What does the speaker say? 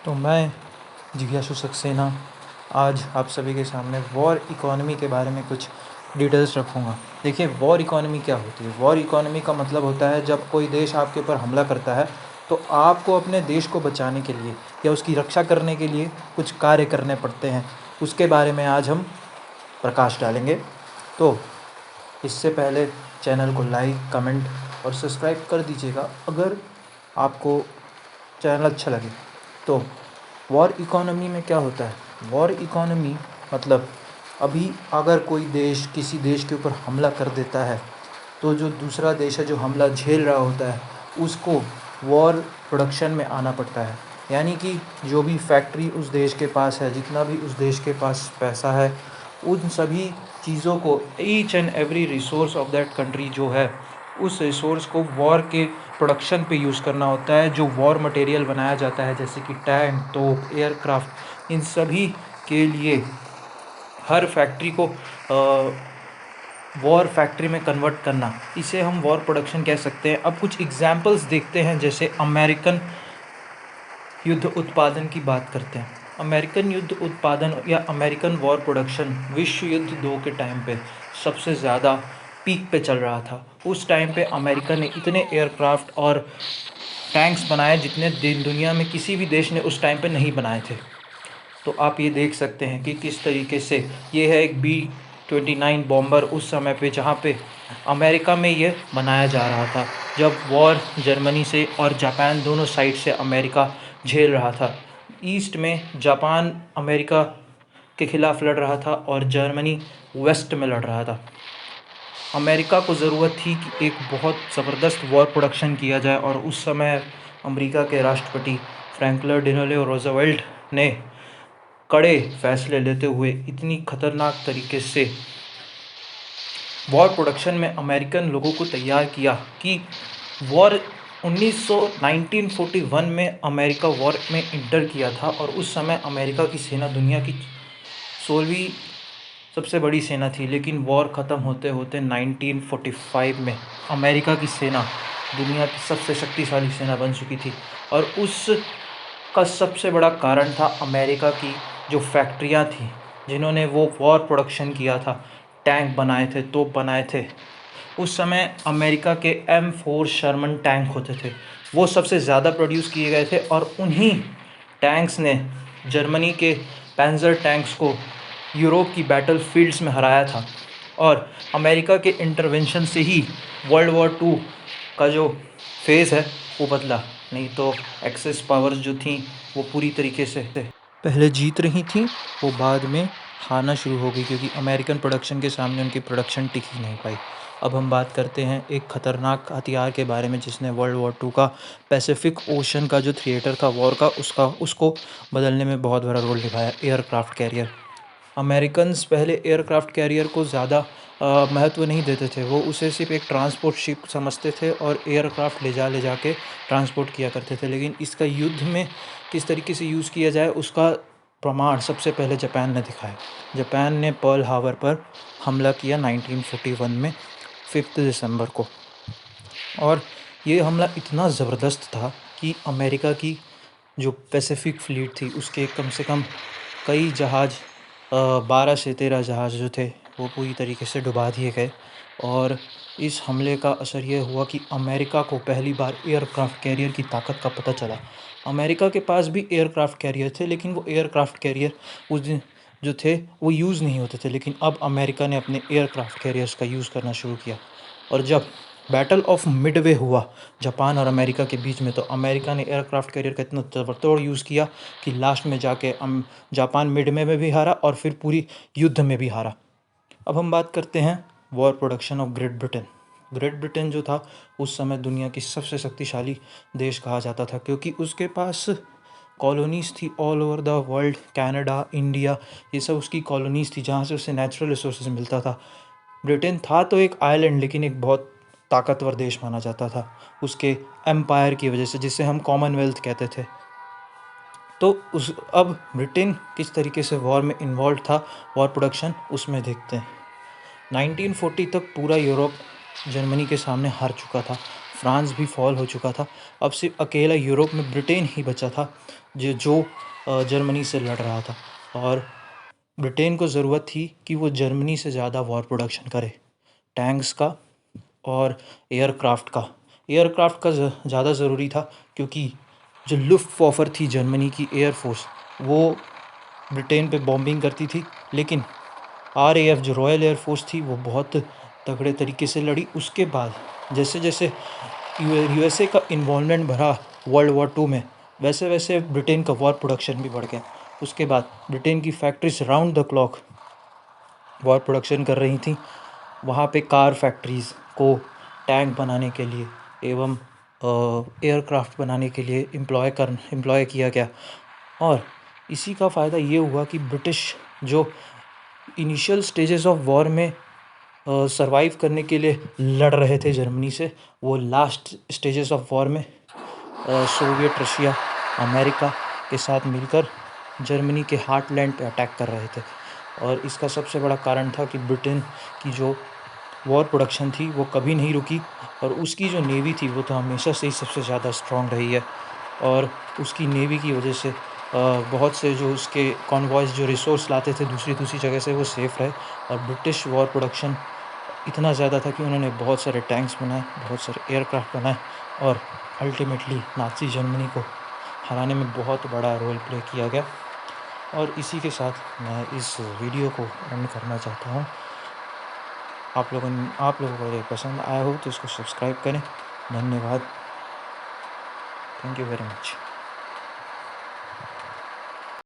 तो मैं जिज्ञासु सक्सेना आज आप सभी के सामने वॉर इकोनॉमी के बारे में कुछ डिटेल्स रखूँगा। देखिए, वॉर इकोनॉमी क्या होती है? वॉर इकोनॉमी का मतलब होता है जब कोई देश आपके ऊपर हमला करता है तो आपको अपने देश को बचाने के लिए या उसकी रक्षा करने के लिए कुछ कार्य करने पड़ते हैं। उसके बारे में आज हम प्रकाश डालेंगे। तो इससे पहले चैनल को लाइक, कमेंट और सब्सक्राइब कर दीजिएगा अगर आपको चैनल अच्छा लगे। तो वॉर इकोनॉमी में क्या होता है? वॉर इकोनॉमी मतलब अभी अगर कोई देश किसी देश के ऊपर हमला कर देता है तो जो दूसरा देश है जो हमला झेल रहा होता है उसको वॉर प्रोडक्शन में आना पड़ता है। यानी कि जो भी फैक्ट्री उस देश के पास है, जितना भी उस देश के पास पैसा है, उन सभी चीज़ों को, each and every resource of that country जो है, उस रिसोर्स को वॉर के प्रोडक्शन पे यूज़ करना होता है। जो वॉर मटेरियल बनाया जाता है जैसे कि टैंक, तोप, एयरक्राफ्ट, इन सभी के लिए हर फैक्ट्री को वॉर फैक्ट्री में कन्वर्ट करना, इसे हम वॉर प्रोडक्शन कह सकते हैं। अब कुछ एग्जांपल्स देखते हैं। जैसे अमेरिकन युद्ध उत्पादन की बात करते हैं। अमेरिकन युद्ध उत्पादन या अमेरिकन वॉर प्रोडक्शन विश्व युद्ध 2 के टाइम पे सबसे ज़्यादा पीक पे चल रहा था। उस टाइम पे अमेरिका ने इतने एयरक्राफ्ट और टैंक्स बनाए जितने दुनिया में किसी भी देश ने उस टाइम पे नहीं बनाए थे। तो आप ये देख सकते हैं कि किस तरीके से ये है एक B-29 बॉम्बर उस समय पे, जहाँ पे अमेरिका में ये बनाया जा रहा था जब वॉर जर्मनी से और जापान दोनों साइड से अमेरिका झेल रहा था। ईस्ट में जापान अमेरिका के ख़िलाफ़ लड़ रहा था और जर्मनी वेस्ट में लड़ रहा था। अमेरिका को ज़रूरत थी कि एक बहुत ज़बरदस्त वॉर प्रोडक्शन किया जाए और उस समय अमेरिका के राष्ट्रपति फ्रैंकलिन डिलानो रूज़वेल्ट ने कड़े फैसले लेते हुए इतनी खतरनाक तरीके से वॉर प्रोडक्शन में अमेरिकन लोगों को तैयार किया कि वॉर 1941 में अमेरिका वॉर में इंटर किया था और उस समय अमेरिका की सेना दुनिया की 16वीं सबसे बड़ी सेना थी। लेकिन वॉर ख़त्म होते होते 1945 में अमेरिका की सेना दुनिया की सबसे शक्तिशाली सेना बन चुकी थी और उसका सबसे बड़ा कारण था अमेरिका की जो फैक्ट्रियां थी जिन्होंने वो वॉर प्रोडक्शन किया था, टैंक बनाए थे, तोप बनाए थे। उस समय अमेरिका के M4 शर्मन टैंक होते थे, वो सबसे ज़्यादा प्रोड्यूस किए गए थे और उन्हीं टैंक्स ने जर्मनी के पैंज़र टैंक्स को यूरोप की बैटल फील्ड्स में हराया था। और अमेरिका के इंटरवेंशन से ही वर्ल्ड वॉर 2 का जो फेज़ है वो बदला, नहीं तो एक्सेस पावर्स जो थी वो पूरी तरीके से पहले जीत रही थी, वो बाद में हारना शुरू हो गई क्योंकि अमेरिकन प्रोडक्शन के सामने उनकी प्रोडक्शन टिक ही नहीं पाई। अब हम बात करते हैं एक ख़तरनाक हथियार के बारे में जिसने वर्ल्ड वॉर 2 का पैसिफिक ओशन का जो थिएटर था वॉर का, उसको बदलने में बहुत बड़ा रोल निभाया, एयरक्राफ्ट कैरियर। अमेरिकन्स पहले एयरक्राफ्ट कैरियर को ज़्यादा महत्व नहीं देते थे। वो उसे सिर्फ एक ट्रांसपोर्ट शिप समझते थे और एयरक्राफ्ट ले जा के ट्रांसपोर्ट किया करते थे। लेकिन इसका युद्ध में किस तरीके से यूज़ किया जाए उसका प्रमाण सबसे पहले जापान ने दिखाया। जापान ने पर्ल हार्बर पर हमला किया 1941 में 5 दिसंबर को, और ये हमला इतना ज़बरदस्त था कि अमेरिका की जो पैसिफिक फ्लीट थी उसके कम से कम कई जहाज़, 12 से 13 जहाज़ जो थे वो पूरी तरीके से डुबा दिए गए। और इस हमले का असर ये हुआ कि अमेरिका को पहली बार एयरक्राफ्ट कैरियर की ताकत का पता चला। अमेरिका के पास भी एयरक्राफ्ट कैरियर थे लेकिन वो एयरक्राफ्ट कैरियर उस दिन जो थे वो यूज़ नहीं होते थे। लेकिन अब अमेरिका ने अपने एयरक्राफ्ट कैरियर्स का यूज़ करना शुरू किया और जब बैटल ऑफ मिडवे हुआ जापान और अमेरिका के बीच में, तो अमेरिका ने एयरक्राफ्ट कैरियर का इतना ताबड़तोड़ यूज़ किया कि लास्ट में जाके जापान मिडवे में भी हारा और फिर पूरी युद्ध में भी हारा। अब हम बात करते हैं war production of great Britain. Great Britain जो था उस समय दुनिया की सबसे शक्तिशाली देश कहा जाता था क्योंकि उसके पास कॉलोनीज़ थी all over the world. Canada, India, ये सब उसकी कॉलोनीज़ थी जहाँ से उसे नेचुरल रिसोर्सेज मिलता था। ब्रिटेन था तो एक आइलैंड लेकिन एक बहुत ताकतवर देश माना जाता था उसके एम्पायर की वजह से, जिसे हम कॉमनवेल्थ कहते थे। तो अब ब्रिटेन किस तरीके से वॉर में इन्वॉल्व था, वॉर प्रोडक्शन, उसमें देखते हैं। 1940 तक पूरा यूरोप जर्मनी के सामने हार चुका था, फ्रांस भी फॉल हो चुका था। अब सिर्फ अकेला यूरोप में ब्रिटेन ही बचा था जो जर्मनी से लड़ रहा था। और ब्रिटेन को ज़रूरत थी कि वो जर्मनी से ज़्यादा वॉर प्रोडक्शन करे, टैंक्स का और एयरक्राफ्ट का। एयरक्राफ्ट का ज़्यादा ज़रूरी था क्योंकि जो लुफ्टवाफ़े थी जर्मनी की एयर फोर्स, वो ब्रिटेन पे बॉम्बिंग करती थी, लेकिन RAF जो रॉयल एयर फोर्स थी वो बहुत तगड़े तरीके से लड़ी। उसके बाद जैसे जैसे USA का इन्वॉल्वमेंट बढ़ा वर्ल्ड वॉर 2 में, वैसे वैसे ब्रिटेन का वॉर प्रोडक्शन भी बढ़ गया। उसके बाद ब्रिटेन की factories round the clock war production कर रही थी। वहाँ पे कार फैक्ट्रीज़ को टैंक बनाने के लिए एवं एयरक्राफ्ट बनाने के लिए एम्प्लॉय किया गया। और इसी का फ़ायदा ये हुआ कि ब्रिटिश जो इनिशियल स्टेजेस ऑफ वॉर में सरवाइव करने के लिए लड़ रहे थे जर्मनी से, वो लास्ट स्टेजेस ऑफ वॉर में सोवियत रशिया, अमेरिका के साथ मिलकर जर्मनी के हार्टलैंड पे अटैक कर रहे थे। और इसका सबसे बड़ा कारण था कि ब्रिटेन की जो वॉर प्रोडक्शन थी वो कभी नहीं रुकी, और उसकी जो नेवी थी वो तो हमेशा से ही सबसे ज़्यादा स्ट्रॉन्ग रही है। और उसकी नेवी की वजह से बहुत से जो उसके कॉन्वॉयज़ जो रिसोर्स लाते थे दूसरी दूसरी जगह से, वो सेफ़ रहे। और ब्रिटिश वॉर प्रोडक्शन इतना ज़्यादा था कि उन्होंने बहुत सारे टैंक्स बनाए, बहुत सारे एयरक्राफ्ट बनाए, और अल्टीमेटली नाज़ी जर्मनी को हराने में बहुत बड़ा रोल प्ले किया गया। और इसी के साथ मैं इस वीडियो को एंड करना चाहता हूँ। आप लोगों को ये पसंद आया हो तो इसको सब्सक्राइब करें। धन्यवाद। Thank you very much.